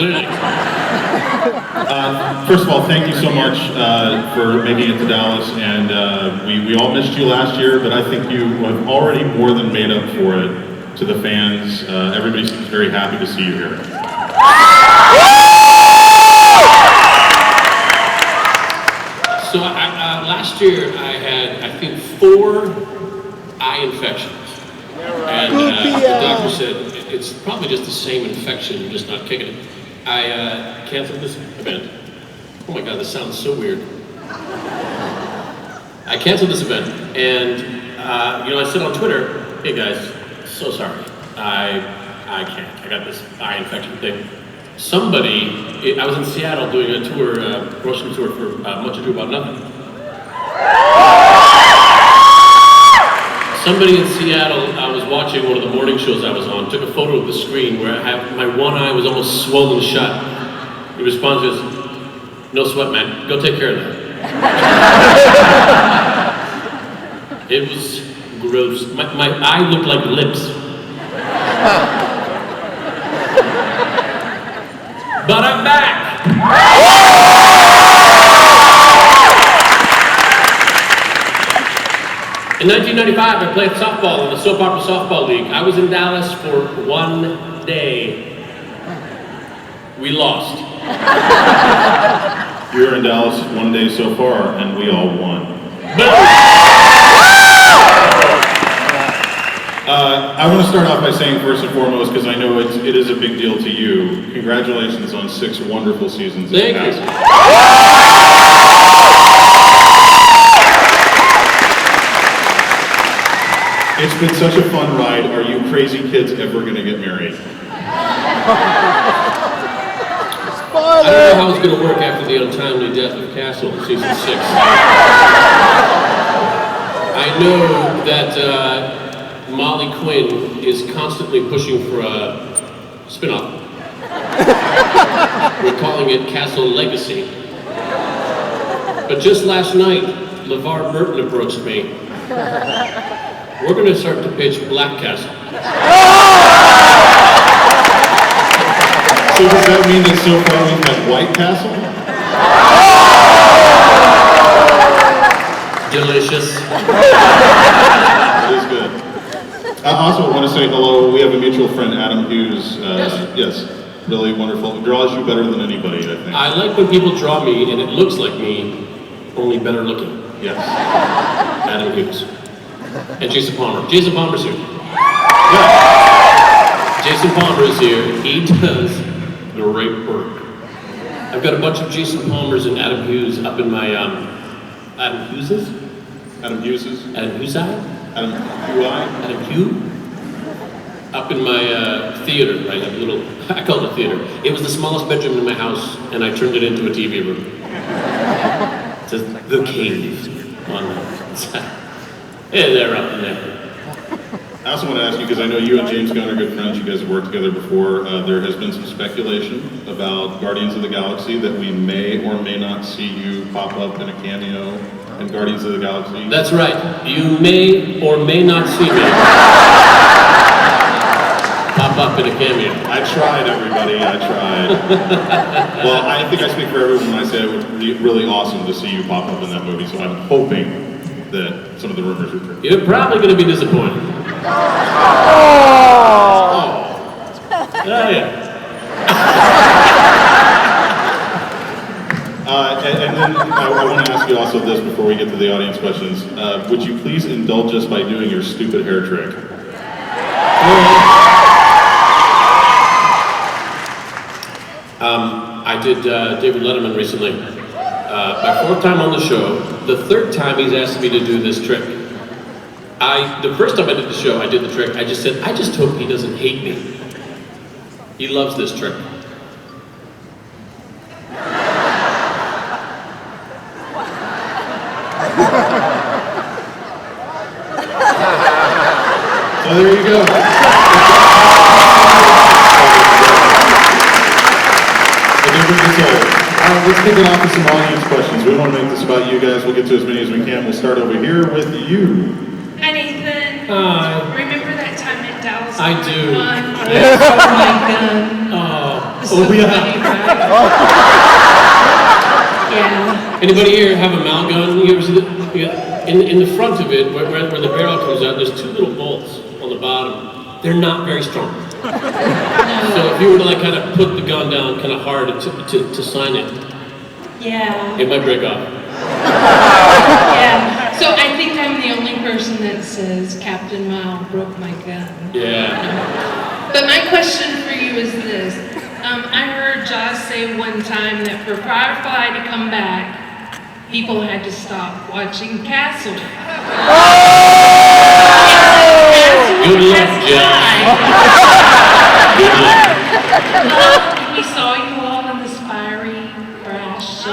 clearly. First of all, thank you so much for making it to Dallas, and we all missed you last year, but I think you have already more than made up for it to the fans. Everybody seems very happy to see you here. So last year I had, I think, 4 eye infections. And the doctor said, it's probably just the same infection, you're just not kicking it. I canceled this event. Oh my God, this sounds so weird. I canceled this event, and I said on Twitter, hey guys, so sorry, I can't. I got this eye infection thing. Somebody, I was in Seattle doing a tour, promotion tour for Much Ado About Nothing. Somebody in Seattle, I was watching one of the morning shows I was on, took a photo of the screen where I have, my one eye was almost swollen shut. The response is, no sweat, man, go take care of that. It was gross. My eye looked like lips. But I'm back! In 1995, I played softball in the Soap Opera Softball League. I was in Dallas for 1 day. We lost. You were in Dallas 1 day so far, and we all won. I want to start off by saying first and foremost, because I know it is a big deal to you, congratulations on 6 wonderful seasons. Thank you. It's been such a fun ride. Are you crazy kids ever going to get married? I don't know how it's going to work after the untimely death of Castle in season 6. I know that Molly Quinn is constantly pushing for a spin-off. We're calling it Castle Legacy. But just last night, LeVar Burton approached me. We're going to start to pitch Black Castle. So does that mean that so far we've had White Castle? Delicious. It is good. I also want to say hello. We have a mutual friend, Adam Hughes. Yes, really wonderful. Draws you better than anybody, I think. I like when people draw me and it looks like me, only better looking. Yes. Adam Hughes. And Jason Palmer. Jason Palmer's here. Yeah. Jason Palmer is here. He does great work. I've got a bunch of Jason Palmers and Adam Hughes up in my, Adam Hughes? Adam Hughes? Adam Hughes? Adam Hughes? Adam Hughes? Up in my theater, right? I have a little, I call it a theater. It was the smallest bedroom in my house, and I turned it into a TV room. It says, The Cave on the side. Yeah, they're up in there. I also want to ask you, because I know you and James Gunn are good friends, you guys have worked together before, there has been some speculation about Guardians of the Galaxy that we may or may not see you pop up in a cameo in Guardians of the Galaxy. That's right. You may or may not see me pop up in a cameo. I tried, everybody, I tried. Well, I think I speak for everyone when I say it would be really awesome to see you pop up in that movie, so I'm hoping that some of the rumors are true. You're probably going to be disappointed. Oh, yeah. And then I want to ask you also this before we get to the audience questions. Would you please indulge us by doing your stupid hair trick? I did David Letterman recently. My 4th time on the show. The 3rd time he's asked me to do this trick. The first time I did the show, I did the trick. I just said, I just hope he doesn't hate me. He loves this trick. So there you go. Let's kick it off with some audience questions. We don't want to make this about you guys. We'll get to as many as we can. We'll start over here with you. Hi, Nathan. Hi. Remember that time in Dallas? I do. Oh my God. Oh. Oh, yeah. Yeah. Anybody here have a mallet gun? You ever see that? Yeah. In the front of it, where the barrel comes out, there's two little bolts on the bottom. They're not very strong. So if you were to like kind of put the gun down kind of hard to sign it, Yeah. it might break off. Yeah. So I think I'm the only person that says Captain Mao broke my gun. Yeah. But my question for you is this. I heard Josh say one time that for Firefly to come back, people had to stop watching Castle. Good luck, Josh. Good luck. We saw you all in this fiery crash.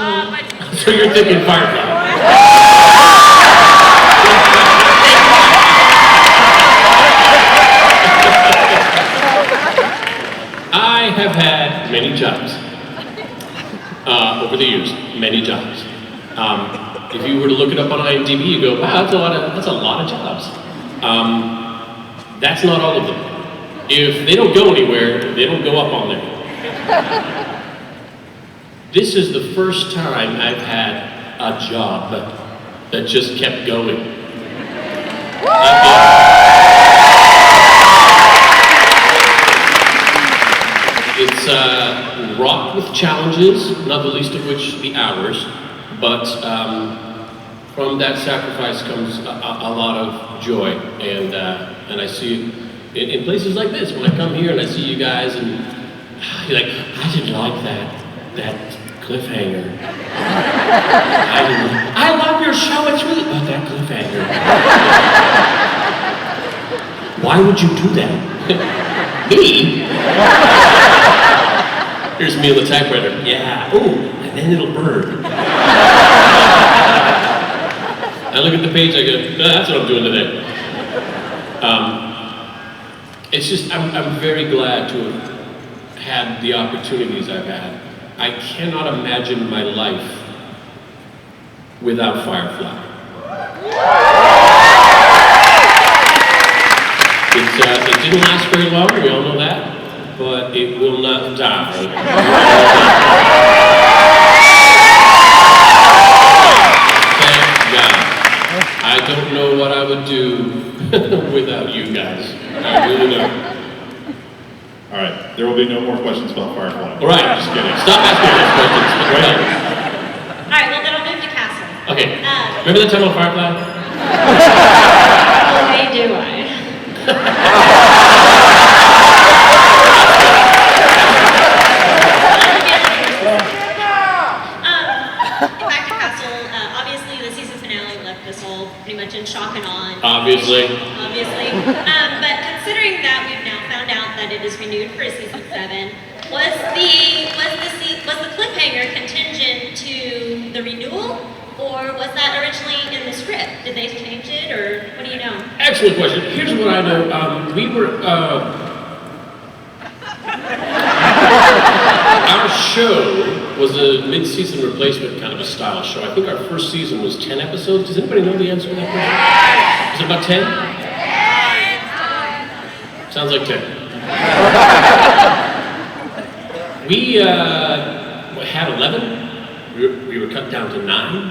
So you're thinking Firefly. I have had many jobs over the years, many jobs. If you were to look it up on IMDb, you go, wow, that's a lot of jobs. That's not all of them. If they don't go anywhere, they don't go up on there. This is the first time I've had a job that just kept going. It's wrought with challenges, not the least of which the hours, but from that sacrifice comes a lot of joy, and I see it in places like this. When I come here and I see you guys, and you're like, I didn't like that cliffhanger. I love your show, it's really about that cliffhanger. Why would you do that? Me? Here's me on the typewriter. Yeah, ooh, and then it'll burn. I look at the page, I go, no, that's what I'm doing today. It's just, I'm very glad to have had the opportunities I've had. I cannot imagine my life without Firefly. It didn't last very long, we all know that, but it will not die. Thank God. I don't know what I would do without you guys. I really don't. All right, there will be no more questions about Firefly. All right, I'm just kidding. Stop asking those questions. All right, well then I'll move to Castle. Okay. Remember that time on Firefly? Boy, do I. Back to Castle. Obviously, the season finale left us all pretty much in shock and awe. Obviously. But considering that we've now found out that it is renewed for season 7, was the cliffhanger contingent to the renewal, or was that originally in the script? Did they change it, or what do you know? Excellent question. Here's what I know. We were, our show was a mid-season replacement kind of a style show. I think our first season was 10 episodes. Does anybody know the answer to that question? Is it about 10? Sounds like 10. We had 11. We were cut down to 9.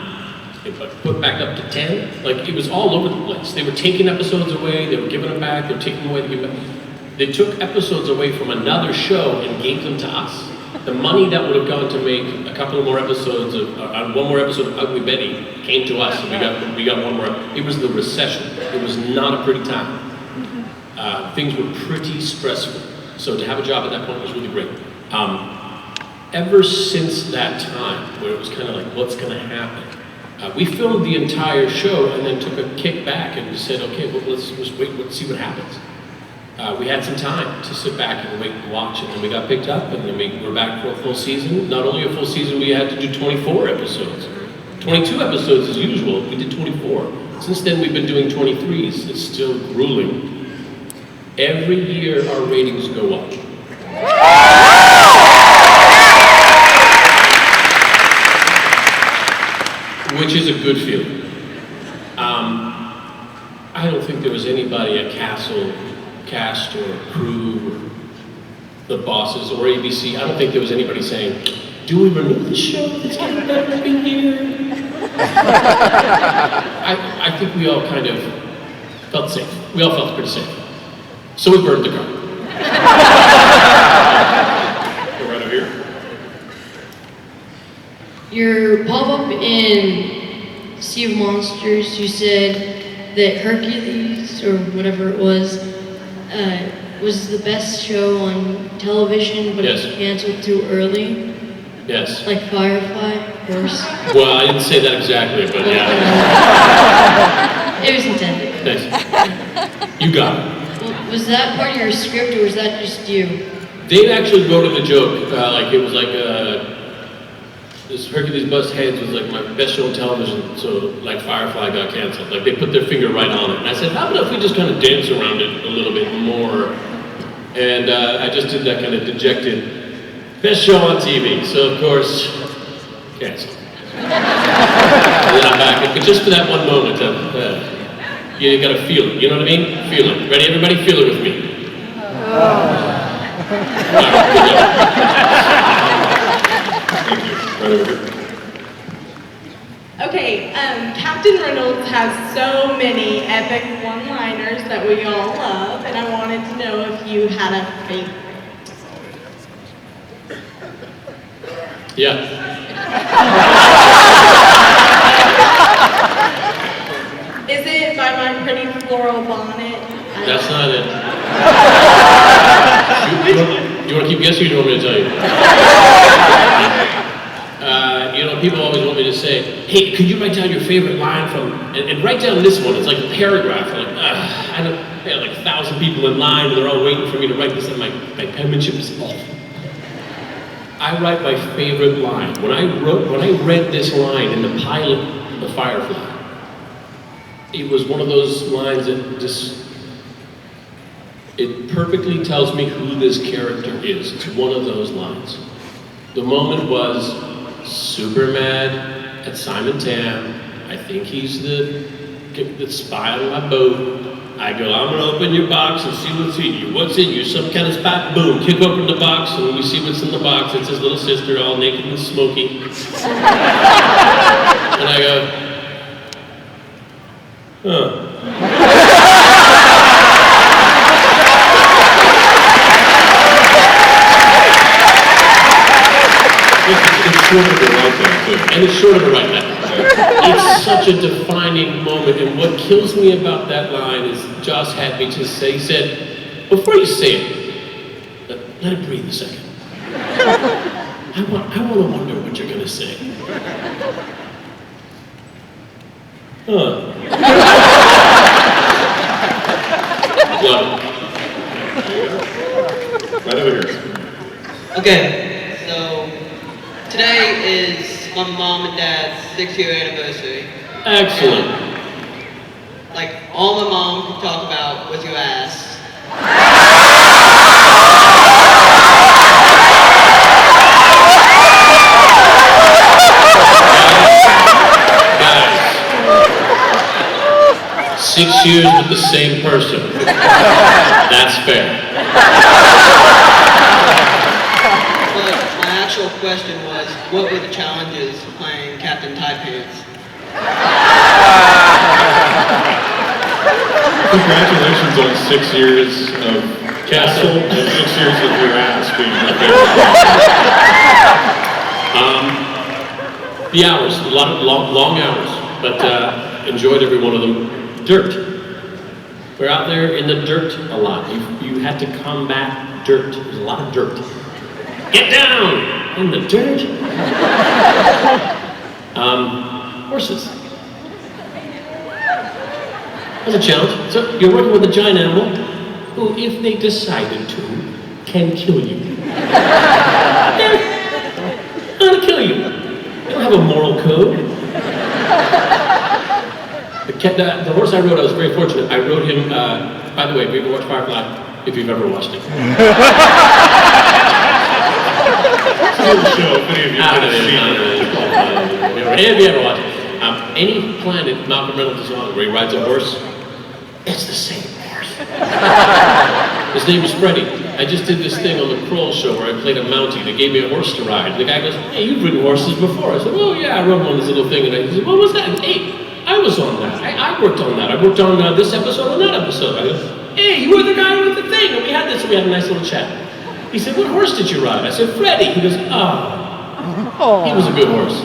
But put back up to 10. Like, it was all over the place. They were taking episodes away, they were giving them back, they were taking them away, they were giving them back. They took episodes away from another show and gave them to us. The money that would have gone to make a couple more episodes of, one more episode of Ugly Betty came to us, and we got one more. It was the recession. It was not a pretty time. Things were pretty stressful. So to have a job at that point was really great. Ever since that time, where it was kind of like, what's going to happen? We filmed the entire show and then took a kick back and just said, okay, well, let's wait, let's see what happens. We had some time to sit back and wait and watch, and then we got picked up, and then we were back for a full season. Not only a full season, we had to do 24 episodes. 22 episodes as usual, we did 24. Since then, we've been doing 23s. It's still grueling. Every year, our ratings go up. Which is a good feeling. I don't think there was anybody at Castle, cast or crew, or the bosses or ABC, I don't think there was anybody saying, do we renew the show that's getting better every year? I think we all kind of felt safe. We all felt pretty safe. So we burned the car. Go right over here. Your pop-up in Sea of Monsters, you said that Hercules, or whatever it was the best show on television, but Yes. it was canceled too early, Yes. like Firefly, of course. Well, I didn't say that exactly, but yeah. It was intended. Thanks. You got it. Well, was that part of your script, or was that just you? Dave actually wrote it a joke, like it was like this Hercules Bust Heads was like my best show on television, so like Firefly got canceled. Like they put their finger right on it. And I said, how about if we just kind of dance around it a little bit more? And I just did that kind of dejected, best show on TV. So of course, canceled. And then I'm back, but just for that one moment, you gotta feel it, you know what I mean? Feel it. Ready, everybody? Feel it with me. Right over here. Okay, Captain Reynolds has so many epic one-liners that we all love, and I wanted to know if you had a favorite. Yeah. Is it by my pretty floral bonnet? That's not it. You want to keep guessing or do you want me to tell you? You know, people always want me to say, hey, could you write down your favorite line from, and write down this one. It's like a paragraph. Like, I had like 1,000 people in line and they're all waiting for me to write this, and my penmanship is awful. I write my favorite line. When I read this line in the pilot of Firefly, it was one of those lines that just, it perfectly tells me who this character is. It's one of those lines. The moment was super mad at Simon Tam. I think he's the spy on my boat. I go, I'm gonna open your box and see what's in you. What's in you? Some kind of spy. Boom, kick open the box, and when we see what's in the box, it's his little sister all naked and smoky. And I go, huh. It's short of the right thing, too. And it's short of a right now. It's such a defining moment, and what kills me about that line is Joss had me to say, he said, before you say it, let it breathe a second. I want to wonder what you're going to say. Huh. Love it. Right over here. Okay, so today is my mom and dad's 6-year anniversary. Excellent. Like, all my mom could talk about was your ass. Guys, 6 years with the same person. That's fair. But my actual question was, what were the challenges of playing Captain Tie Pants? Congratulations on 6 years of Castle and 6 years of your ass being your favorite. The hours, a lot of long hours, but enjoyed every one of them. Dirt. We're out there in the dirt a lot. You had to combat dirt. There's a lot of dirt. Get down in the dirt. Horses. That's a challenge. So you're working with a giant animal who, if they decided to, can kill you. They're gonna kill you. They don't have a moral code. The horse I rode, I was very fortunate. I rode him, by the way, if you ever watched Firefly, if you've ever watched it. Show, if any of you have seen it. If you ever watched it. Any planet Malcolm Reynolds is on where he rides a horse, it's the same horse. His name was Freddie. I just did this thing on the Kroll show where I played a Mountie. They gave me a horse to ride. The guy goes, hey, you've ridden horses before. I said, oh yeah, I rode one of this little thing. And he said, what was that? Hey, I was on that. I worked on that. I worked on this episode and that episode. I go, hey, you were the guy with the thing. And we had this, and we had a nice little chat. He said, what horse did you ride? I said, Freddie. He goes, oh, he was a good horse.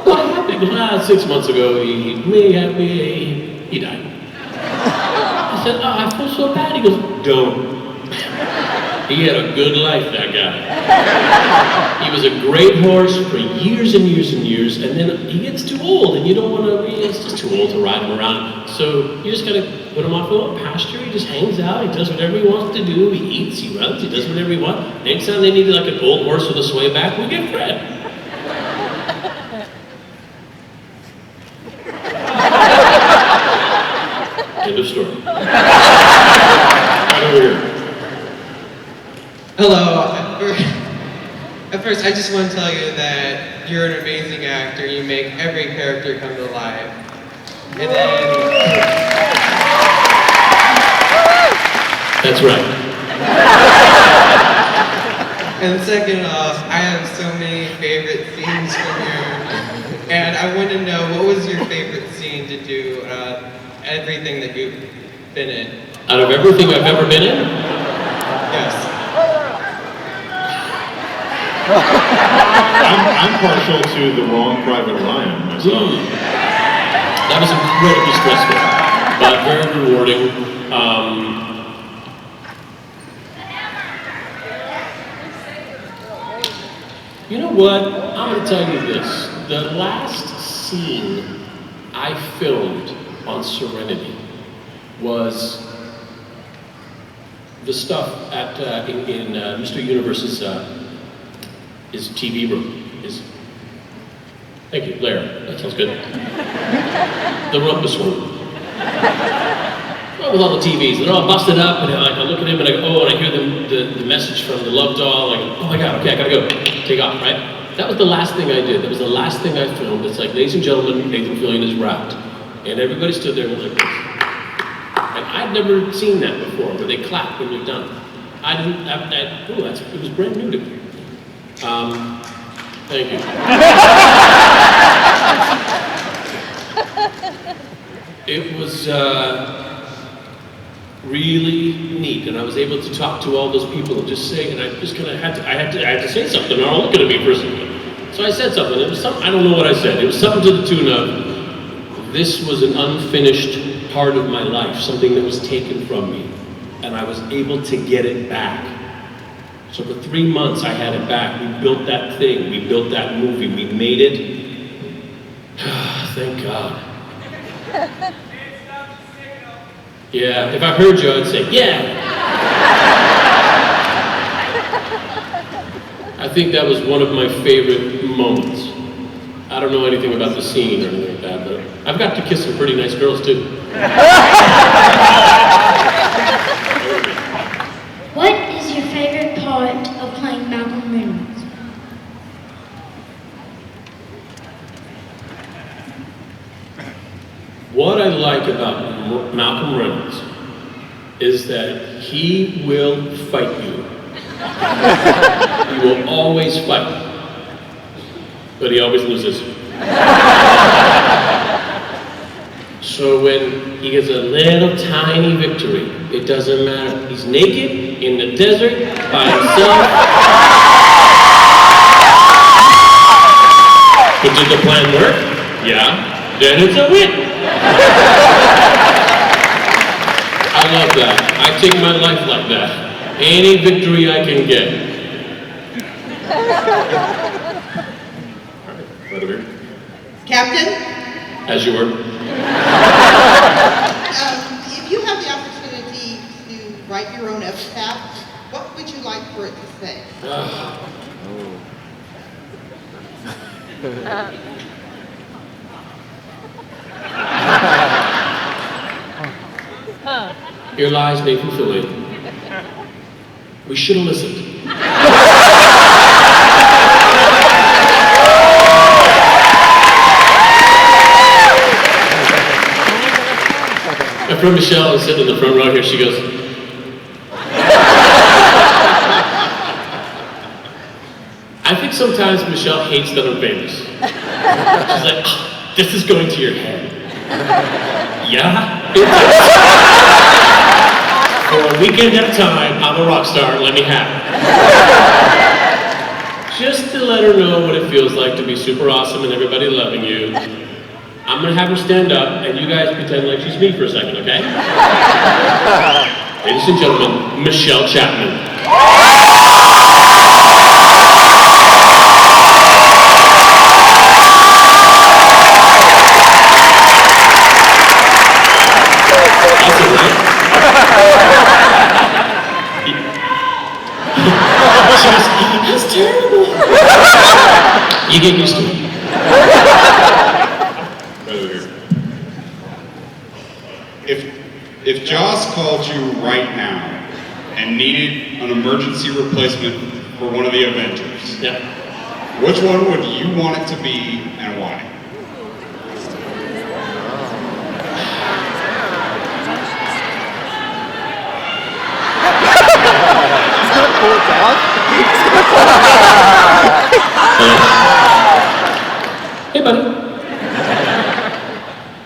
What happened? He goes, 6 months ago, he died. I said, oh, I feel so bad. He goes, don't. He had a good life, that guy. He was a great horse for years and years and years, and then he gets too old, and you don't want to, he's just too old to ride him around. So you just got to put him off a pasture. He just hangs out. He does whatever he wants to do. He eats, he runs, he does whatever he wants. Next time they need like an old horse with a sway back, we get Fred. End of story. Right over here. Hello. At first, I just want to tell you that you're an amazing actor. You make every character come to life. And then... That's right. And second off, I have so many favorite scenes from you. And I want to know, what was your favorite scene to do everything that you've been in? Out of everything I've ever been in? Yes. I'm partial to The Wrong Private Ryan myself. That was incredibly stressful, but very rewarding. You know what? I'm going to tell you this. The last scene I filmed on Serenity was the stuff at in Mr. Universe's his TV room. Thank you, Blair. That sounds good. The rumpus room. Well, with all the TVs, they're all busted up, and I look at him and I go, oh, and I hear the message from the love doll. I go, oh my God, okay, I gotta go. Take off, right? That was the last thing I did. That was the last thing I filmed. It's like, ladies and gentlemen, Nathan Fillion is wrapped. And everybody stood there and was like this. And I'd never seen that before, where they clap when you're done. I didn't have that, it was brand new to me. Thank you. It was really neat, and I was able to talk to all those people and just say, and I just kind of had to say something, or I'll look at me for a second. So I said something. It was something, I don't know what I said. It was something to the tune of, this was an unfinished part of my life, something that was taken from me, and I was able to get it back. So for 3 months I had it back. We built that thing, we built that movie, we made it. Thank God. Yeah, if I heard you, I'd say, yeah. I think that was one of my favorite moments. I don't know anything about the scene or anything like that, but I've got to kiss some pretty nice girls too. What is your favorite part of playing Malcolm Reynolds? What I like about Malcolm Reynolds is that he will fight you. He will always fight, but he always loses. So when he gets a little tiny victory, it doesn't matter. He's naked in the desert by himself. But did the plan work? Yeah. Then it's a win. I love that. I take my life like that. Any victory I can get. Right over here. Captain, As you were. if you have the opportunity to write your own epitaph, what would you like for it to say? Here lies Nathan Fillion. We should have listened. friend Michelle is sitting in the front row here. She goes, I think sometimes Michelle hates that I'm famous. She's like, "Ah, this is going to your head." Yeah, it does. For a weekend at a time, I'm a rock star, let me have it. Just to let her know what it feels like to be super awesome and everybody loving you. I'm gonna have her stand up and you guys pretend like she's me for a second, okay? Ladies and gentlemen, Michelle Chapman. Awesome, right? She goes, that's terrible. You get used to it. Right over here. If Joss called you right now and needed an emergency replacement for one of the Avengers, Yeah. which one would you want it to be and why? Hey, buddy.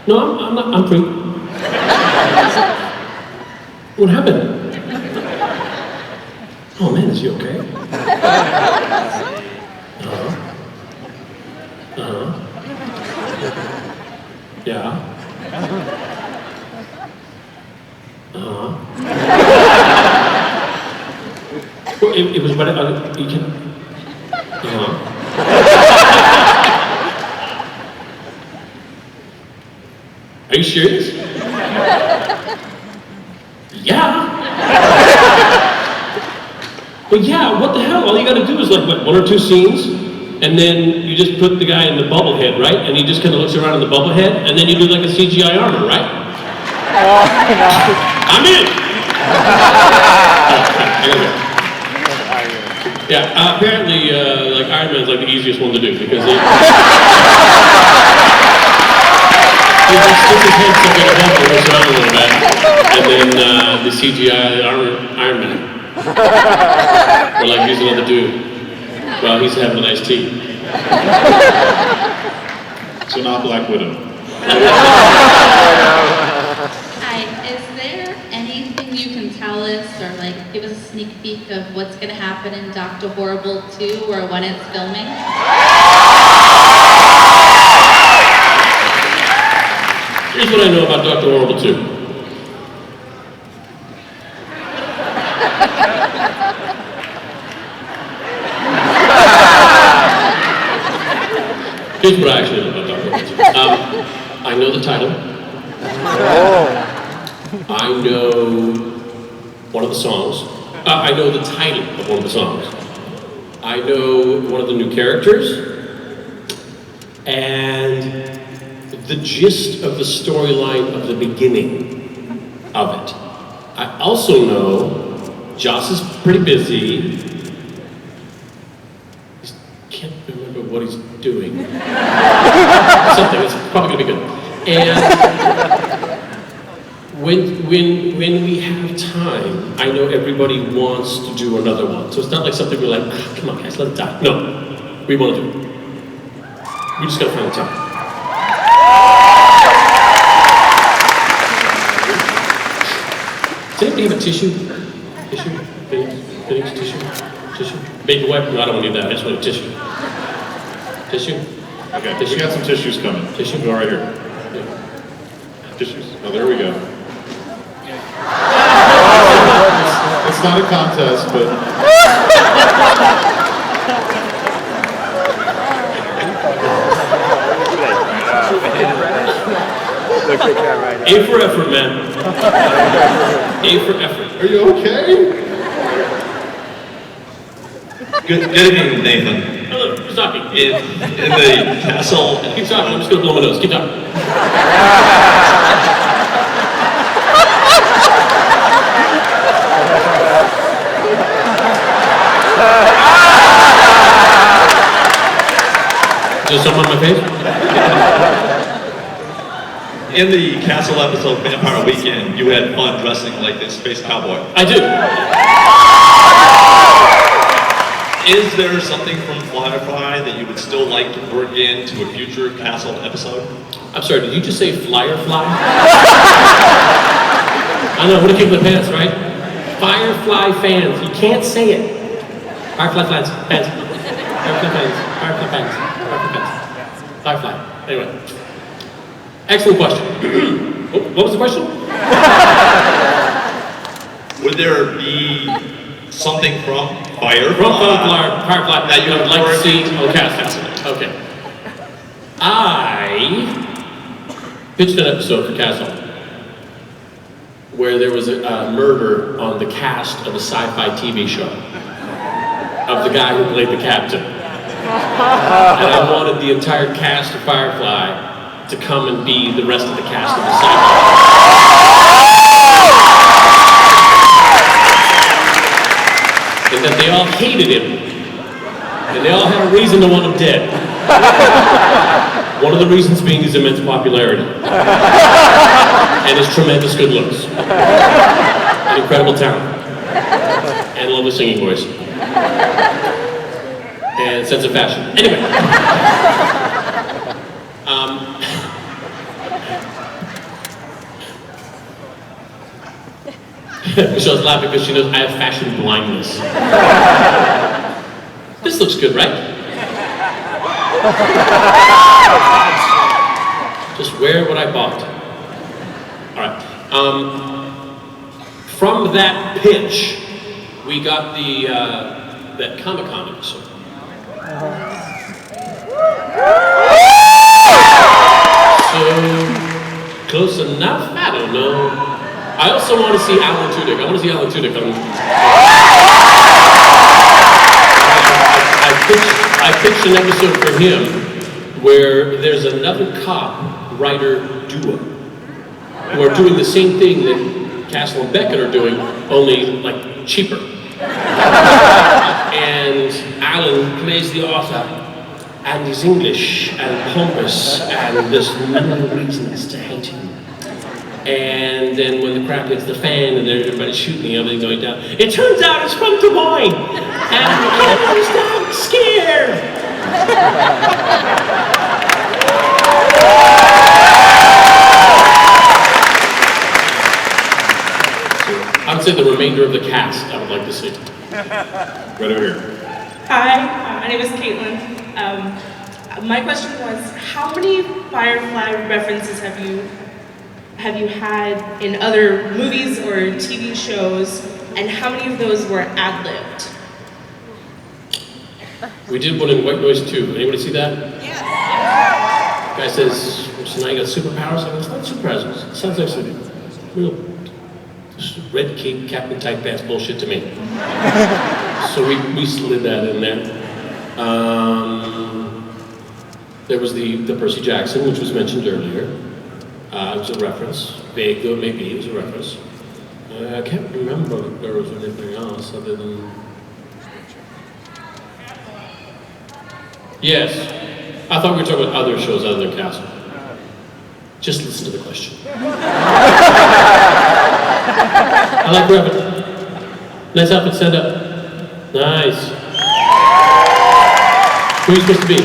No, I'm not. I'm free. What happened? Oh man, is he okay? Uh-huh. Uh-huh. Yeah. Uh-huh. Well, it was what you can. Uh-huh. Are you serious? Yeah. Well, yeah, what the hell? All you gotta do is like, what, 1 or 2 scenes, and then you just put the guy in the bubble head, right? And he just kind of looks around in the bubble head, and then you do like a CGI armor, right? I'm in! Yeah, apparently, like Iron Man's like the easiest one to do because he just sticks his head stuck in a bubble and moves around a little bit, and then the CGI Iron Man. Or like he's another dude. Well, he's having a nice tea. So not Black Widow. Hi, is there anything you can tell us or like give us a sneak peek of what's going to happen in Dr. Horrible 2 or when it's filming? Here's what I know about Dr. Horrible 2. Here's what I actually know about Dr. Horrible 2. I know the title. I know one of the songs. I know the title of one of the songs. I know one of the new characters. And the gist of the storyline of the beginning of it. I also know Joss is pretty busy. He can't remember what he's doing. Something, it's probably gonna be good. And when we have time, I know everybody wants to do another one. So it's not like something we're like, come on guys, let it die. No, we want to do it. We just gotta find the time. Does anybody have a tissue? Tissue? Phoenix? Tissue? Tissue? Baby wipe? No, I don't need that. I just want a tissue. Tissue? Okay, we got some tissues coming. Tissue? Go right here. Yeah. Tissues. Oh, there we go. It's not a contest, but A for effort, man. A for effort. are you okay? Good evening, Nathan. Hello, who's talking? In the castle. Keep talking, I'm just gonna blow my nose. Keep talking. Is there something on my face? in the Castle episode Vampire Weekend, you had fun dressing like this space cowboy. I do. Is there something from Firefly that you would still like to work into a future Castle episode? I'm sorry, did you just say flyer fly? I know, what a kick in the pants, right? Firefly fans, you can't say it. Firefly fans, fans. Firefly fans, Firefly fans, Firefly fans. Firefly. Anyway. Excellent question. Oh, what was the question? Would there be something from Firefly Firefly that you would like to see on the cast? Okay. I pitched an episode for Castle where there was a murder on the cast of a sci-fi TV show of the guy who played the captain. And I wanted the entire cast of Firefly to come and be the rest of the cast of the sci-fi. And that they all hated him. And they all had a reason to want him dead. One of the reasons being his immense popularity. And his tremendous good looks. And incredible talent. And a lovely singing voice. And sense of fashion. Anyway. Michelle's laughing because she knows I have fashion blindness. This looks good, right? Just wear what I bought. All right. From that pitch, we got the that Comic-Con episode. So close enough? I don't know. I also want to see Alan Tudyk. I want to see Alan Tudyk on. I pitched an episode for him where there's another cop writer duo who are doing the same thing that Castle and Beckett are doing, only like cheaper. And Alan plays the author, and he's English and pompous, and there's no reasons to hate him. And then when the crap hits the fan and everybody's shooting everything going down, it turns out it's from Des Moines! And I'm scared! I would say the remainder of the cast I would like to see. Right over here. Hi, my name is Caitlin. My question was, how many Firefly references have you had in other movies or TV shows, and how many of those were ad-libbed? We did one in White Noise 2. Anybody see that? Yes. Guy says, so now you got superpowers? I go, it's not superpowers. It sounds like some real red cape, captain tight pants bullshit to me. So we slid that in there. There was the Percy Jackson, which was mentioned earlier. It was a reference. Vague though maybe, it was a reference. I can't remember if there was anything else other than... Yes. I thought we were talking about other shows other than Castle. Just listen to the question. I like Rabbit. Nice outfit, stand up. Nice. Who are you supposed to be?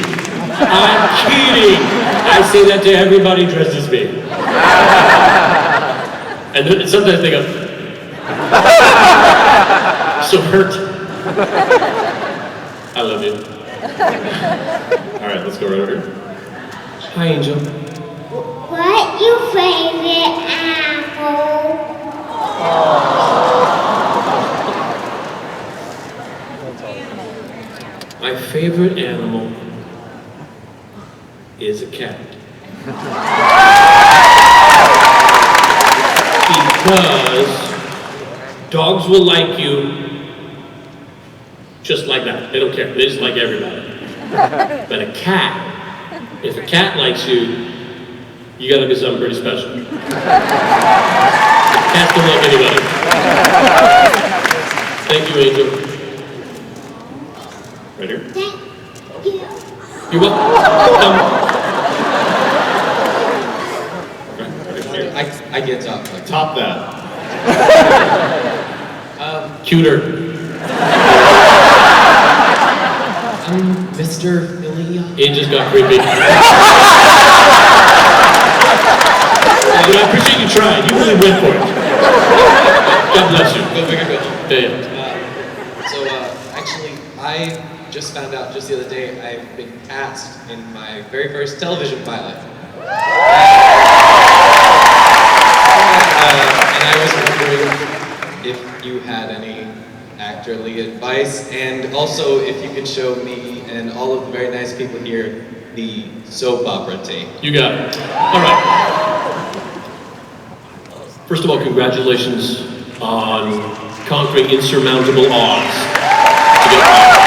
I'm kidding! I say that to everybody dressed as me. And then sometimes they go, so hurt. I love you. All right, let's go right over here. Hi, Angel. What's your favorite animal? My favorite animal is a cat. Because dogs will like you just like that. They don't care. They just like everybody. But a cat, if a cat likes you, you gotta do something pretty special. Cats don't like anybody. Thank you, Angel. Right here. Thank you. You're welcome. I get top like Top that. Cuter. Mr. Fillion. It just got creepy. I appreciate you trying. You really went for it. God bless you. Go big or go home. Yeah. Actually, I just found out just the other day I've been cast in my very first television pilot. And I was wondering if you had any actorly advice, and also if you could show me and all of the very nice people here the soap opera tape. You got it. All right. First of all, congratulations on conquering insurmountable odds to get hired.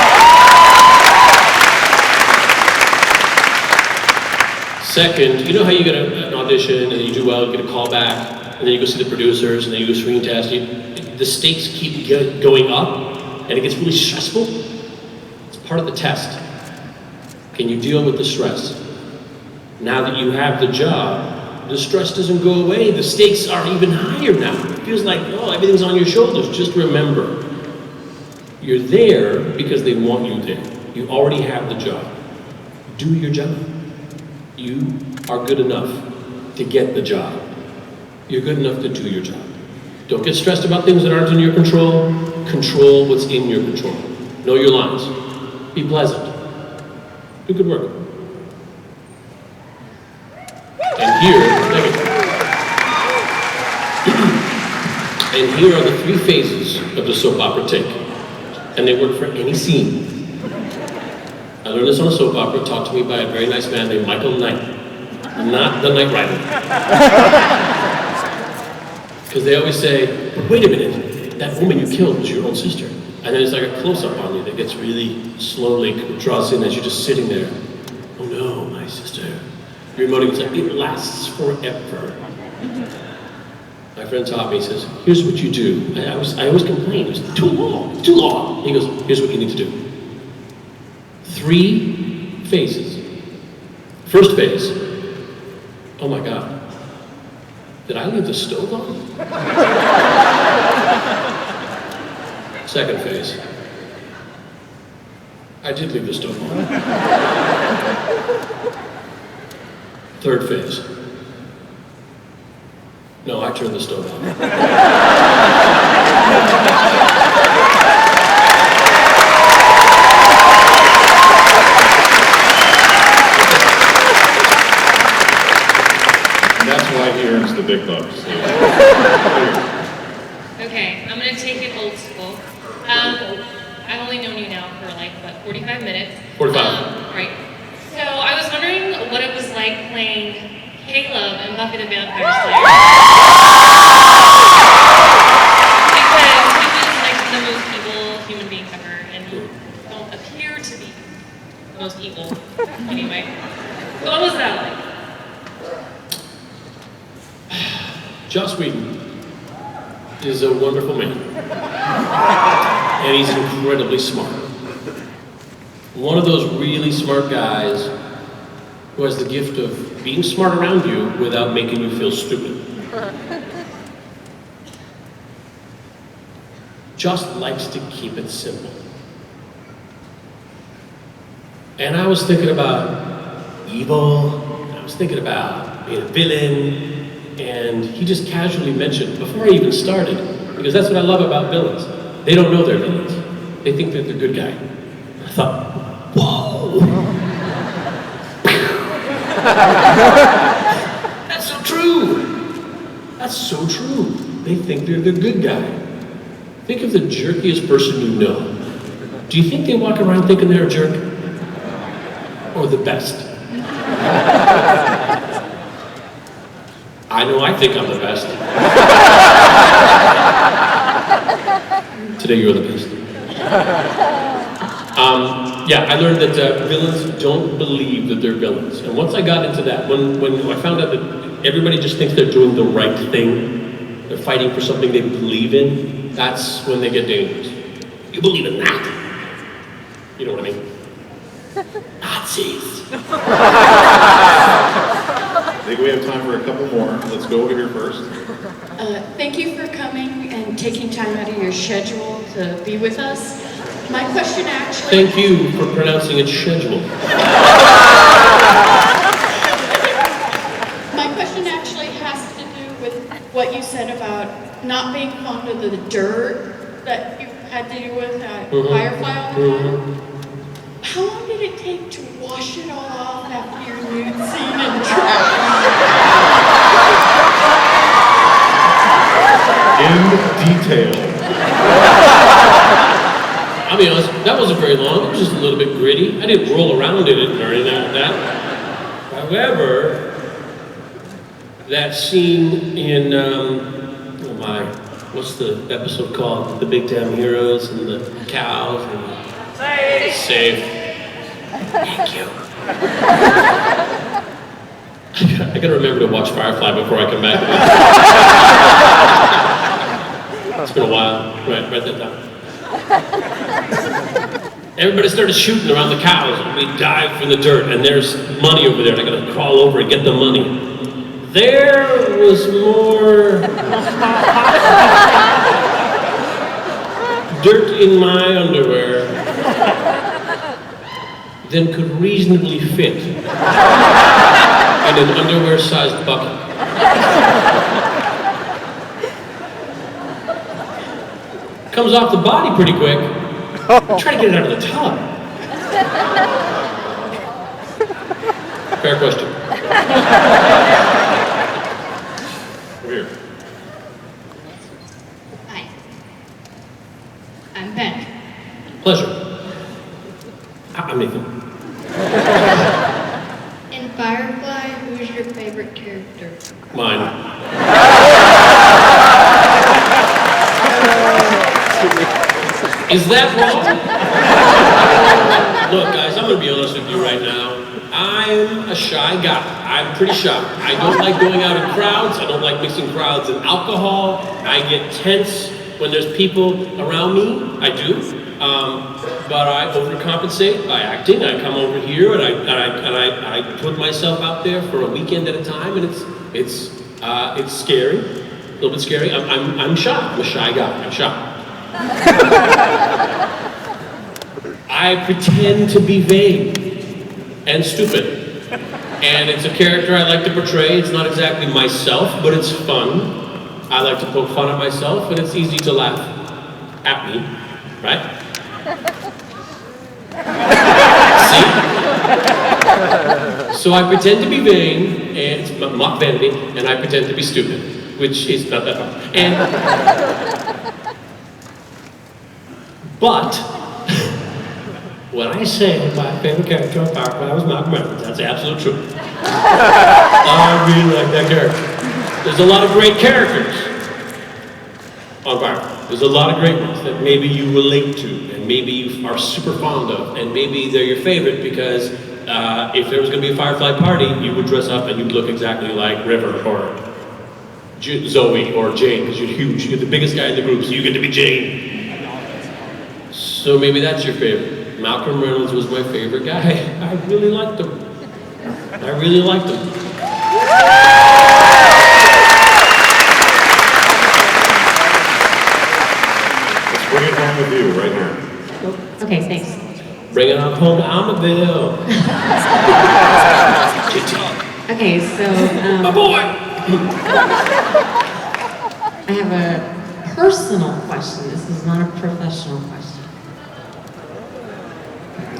Second, you know how you get an audition and then you do well, you get a call back, and then you go see the producers, and then you go screen test. The stakes keep going up, and it gets really stressful. It's part of the test. Can you deal with the stress? Now that you have the job, the stress doesn't go away. The stakes are even higher now. It feels like, oh, everything's on your shoulders. Just remember, you're there because they want you there. You already have the job. Do your job. You are good enough to get the job. You're good enough to do your job. Don't get stressed about things that aren't in your control. Control what's in your control. Know your lines. Be pleasant. Do good work. And here are the 3 phases of the soap opera take. And they work for any scene. I learned this on a soap opera, taught to me by a very nice man named Michael Knight. Not the Knight Rider. Because they always say, but wait a minute, that woman you killed was your own sister. And then it's like a close-up on you that gets really slowly draws in as you're just sitting there. Oh no, my sister. Your emoting is like, it lasts forever. My friend taught me, he says, here's what you do. I always complain, it's too long, too long. He goes, here's what you need to do. 3 phases. First phase, oh my God, did I leave the stove on? Second phase, I did leave the stove on. Third phase, no, I turned the stove on. That's why he earns the big bucks. Okay, I'm gonna take it old school. I've only known you now for like, what, 45 minutes? 45. Right. So I was wondering what it was like playing Caleb in Buffy the Vampire Slayer. Because he was like the most evil human being ever, and you don't appear to be the most evil anyway. So what was that like? Joss Whedon is a wonderful man. And he's incredibly smart. One of those really smart guys who has the gift of being smart around you without making you feel stupid. Joss likes to keep it simple. And I was thinking about evil, I was thinking about being a villain, and he just casually mentioned, before I even started, because that's what I love about villains. They don't know they're villains. They think they're the good guy. I thought, whoa! That's so true! That's so true. They think they're the good guy. Think of the jerkiest person you know. Do you think they walk around thinking they're a jerk? Or the best? I know I think I'm the best. Today you're the best. Yeah, I learned that villains don't believe that they're villains. And once I got into that, when I found out that everybody just thinks they're doing the right thing, they're fighting for something they believe in, that's when they get dangerous. You believe in that? You know what I mean? Nazis. think we have time for a couple more. Let's go over here first. Thank you for coming and taking time out of your schedule to be with us. My question actually... Thank you for pronouncing it schedule. My question actually has to do with what you said about not being fond of the dirt that you had to deal with at Firefly all the time. How long did it take to wash it all off after your nude scene and trash? In detail. I'll be honest, that wasn't very long. It was just a little bit gritty. I didn't roll around in it or anything like that. However, that scene in, oh my, what's the episode called? The Big Damn Heroes and the cows and the... Safe. Thank you. I gotta remember to watch Firefly before I come back to it. It's been a while. Write that down. Everybody started shooting around the cows, and we dived from the dirt, and there's money over there, and I gotta crawl over and get the money. There was more dirt in my underwear than could reasonably fit in an underwear-sized bucket. Comes off the body pretty quick. Try to get it out of the tub. Fair question. Over here. Hi. I'm Ben. Pleasure. I'm Nathan. In Firefly, who's your favorite character? Mine. Is that wrong? Look, guys, I'm gonna be honest with you right now. I'm a shy guy. I'm pretty shy. I don't like going out in crowds. I don't like mixing crowds and alcohol. I get tense when there's people around me. I do. But I overcompensate by acting. I come over here and I put myself out there for a weekend at a time, and it's scary, a little bit scary. I'm shy. I'm a shy guy. I'm shy. I pretend to be vain and stupid, and it's a character I like to portray. It's not exactly myself, but it's fun. I like to poke fun at myself, and it's easy to laugh at me, right? See? So I pretend to be vain, and it's mock vanity, and I pretend to be stupid, which is not that hard. But when I say my favorite character on Firefly was Malcolm Reynolds, that's the absolute truth. I really like that character. There's a lot of great characters on Firefly. There's a lot of great ones that maybe you relate to, and maybe you are super fond of, and maybe they're your favorite because if there was going to be a Firefly party, you would dress up and you'd look exactly like River or Zoe or Jane, because you're huge. You're the biggest guy in the group, so you get to be Jane. So maybe that's your favorite. Malcolm Reynolds was my favorite guy. I really liked him. I really liked him. Bring it home with you, right here. Okay, thanks. Bring it on home to Almaville. Okay, so my boy. I have a personal question. This is not a professional question.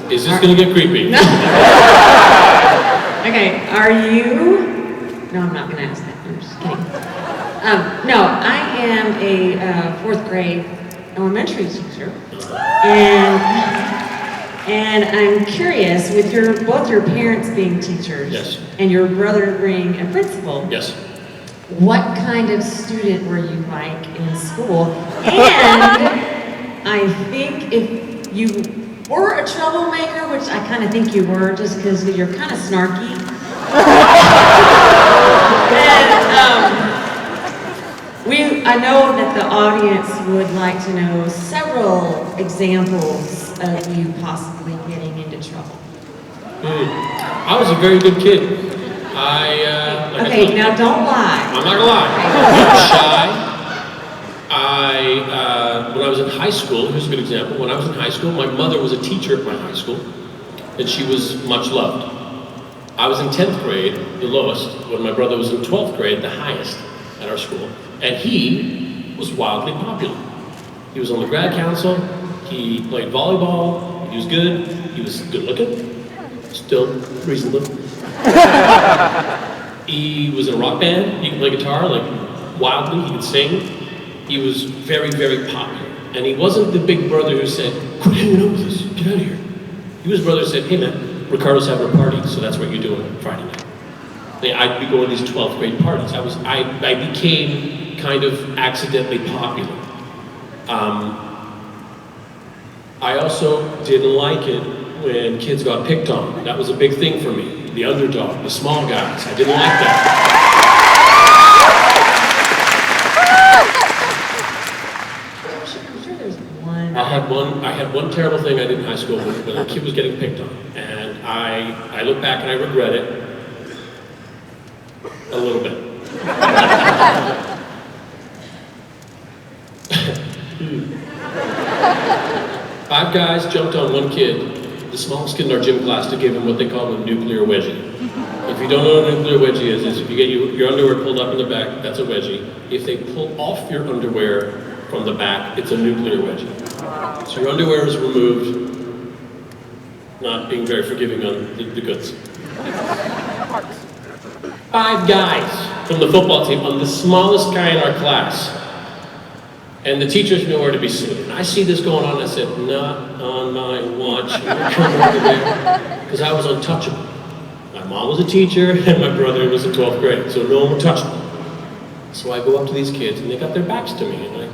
Is this going to get creepy? No. Okay, are you? No, I'm not going to ask that. I'm just kidding. No, I am a fourth grade elementary teacher, and I'm curious, with both your parents being teachers, yes, and your brother being a principal, yes, what kind of student were you like in school? And I think if you were a troublemaker, which I kind of think you were, just because you're kind of snarky. And I know that the audience would like to know several examples of you possibly getting into trouble. I was a very good kid. Like I Okay, told you, now don't lie. I'm not gonna lie. I'm shy. When I was in high school, here's a good example. When I was in high school, my mother was a teacher at my high school, and she was much loved. I was in 10th grade, the lowest, when my brother was in 12th grade, the highest at our school, and he was wildly popular. He was on the grad council, he played volleyball, he was good looking, still reasonable. He was in a rock band, he could play guitar, like wildly, he could sing. He was very, very popular. And he wasn't the big brother who said, quit hanging out with us, get out of here. He was the brother who said, hey man, Ricardo's having a party, so that's what you're doing on Friday night. I'd be going to these 12th grade parties. I became kind of accidentally popular. I also didn't like it when kids got picked on. That was a big thing for me. The underdog, the small guys. I didn't like that. I'm sure there's one. I had one terrible thing I did in high school when a kid was getting picked on. And I look back and I regret it. A little bit. Five guys jumped on one kid, the smallest kid in our gym class, to give him what they call a nuclear wedgie. If you don't know what a nuclear wedgie is if you get your underwear pulled up in the back, that's a wedgie. If they pull off your underwear from the back, it's a nuclear wedgie. So your underwear is removed, not being very forgiving on the goods. Five guys from the football team on the smallest guy in our class. And the teacher's nowhere to be seen. And I see this going on, and I said, not on my watch. I'm coming over there. Because I was untouchable. My mom was a teacher, and my brother was in 12th grade, so no one would touch me. So I go up to these kids, and they got their backs to me, and I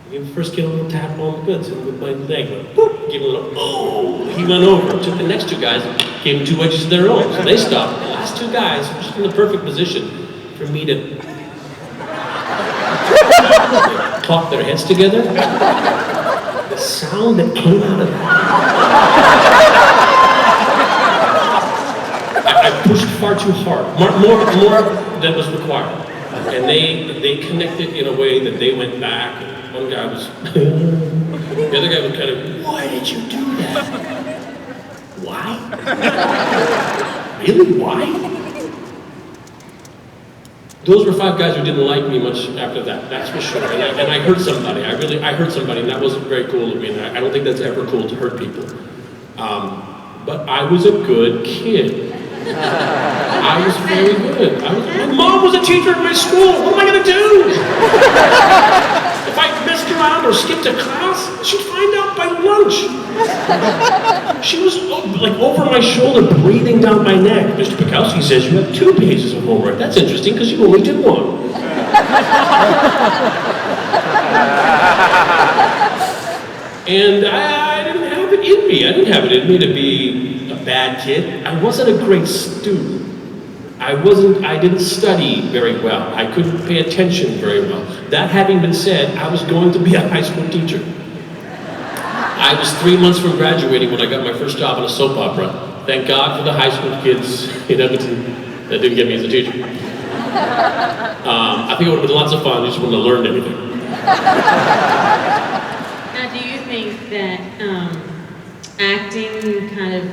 give the first kid a little tap on the goods, and with my leg, went, boop, give him a little, oh! He went over, took the next two guys, and gave them two wedges of their own, so they stopped. The last two guys were just in the perfect position for me to clap their heads together. The sound that came out of that. I pushed far too hard, more than was required. And they connected in a way that they went back. And one guy was, the other guy was kind of, why did you do that? Why? Really, why? Those were five guys who didn't like me much after that, that's for sure. And I hurt somebody, I hurt somebody, and that wasn't very cool of me, and I don't think that's ever cool to hurt people. But I was a good kid. I was very good. My mom was a teacher at my school, what am I gonna do? If I messed around or skipped a class, she'd find out by lunch. She was like over my shoulder, breathing down my neck. Mr. Pikowski says you have 2 pages of homework. That's interesting because you only did 1. And I didn't have it in me. I didn't have it in me to be a bad kid. I wasn't a great student. I didn't study very well. I couldn't pay attention very well. That having been said, I was going to be a high school teacher. I was 3 months from graduating when I got my first job in a soap opera. Thank God for the high school kids in Edmonton that didn't get me as a teacher. I think it would have been lots of fun, you just wouldn't have learned anything. Now, do you think that acting kind of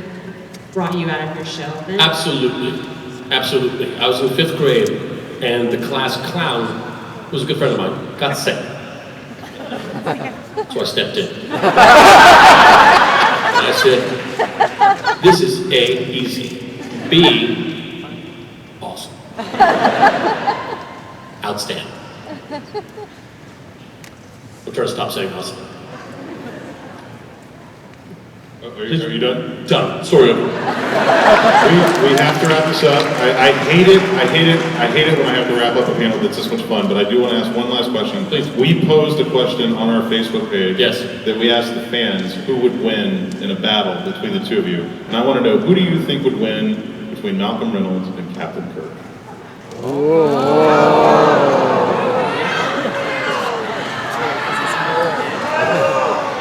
brought you out of your shell then? Absolutely. Absolutely. I was in 5th grade, and the class clown was a good friend of mine, got sick. So I stepped in. And I said, this is A, easy. B, awesome. Outstanding. I'm trying to stop saying awesome. Are you done? Done. Story over. We have to wrap this up. I hate it when I have to wrap up a panel that's this much fun, but I do want to ask one last question. Please. We posed a question on our Facebook page. Yes. That we asked the fans who would win in a battle between the two of you. And I want to know, who do you think would win between Malcolm Reynolds and Captain Kirk?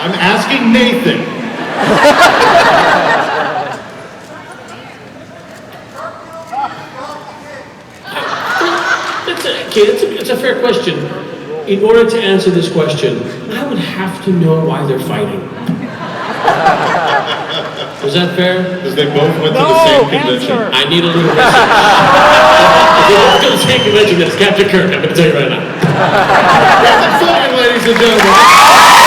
I'm asking Nathan. fair question. In order to answer this question, I would have to know why they're fighting. Is that fair? Because they both went to the same convention. I need a little research. If they both go to the same convention, that's Captain Kirk. I'm going to tell you right now. That's a fun, ladies and gentlemen.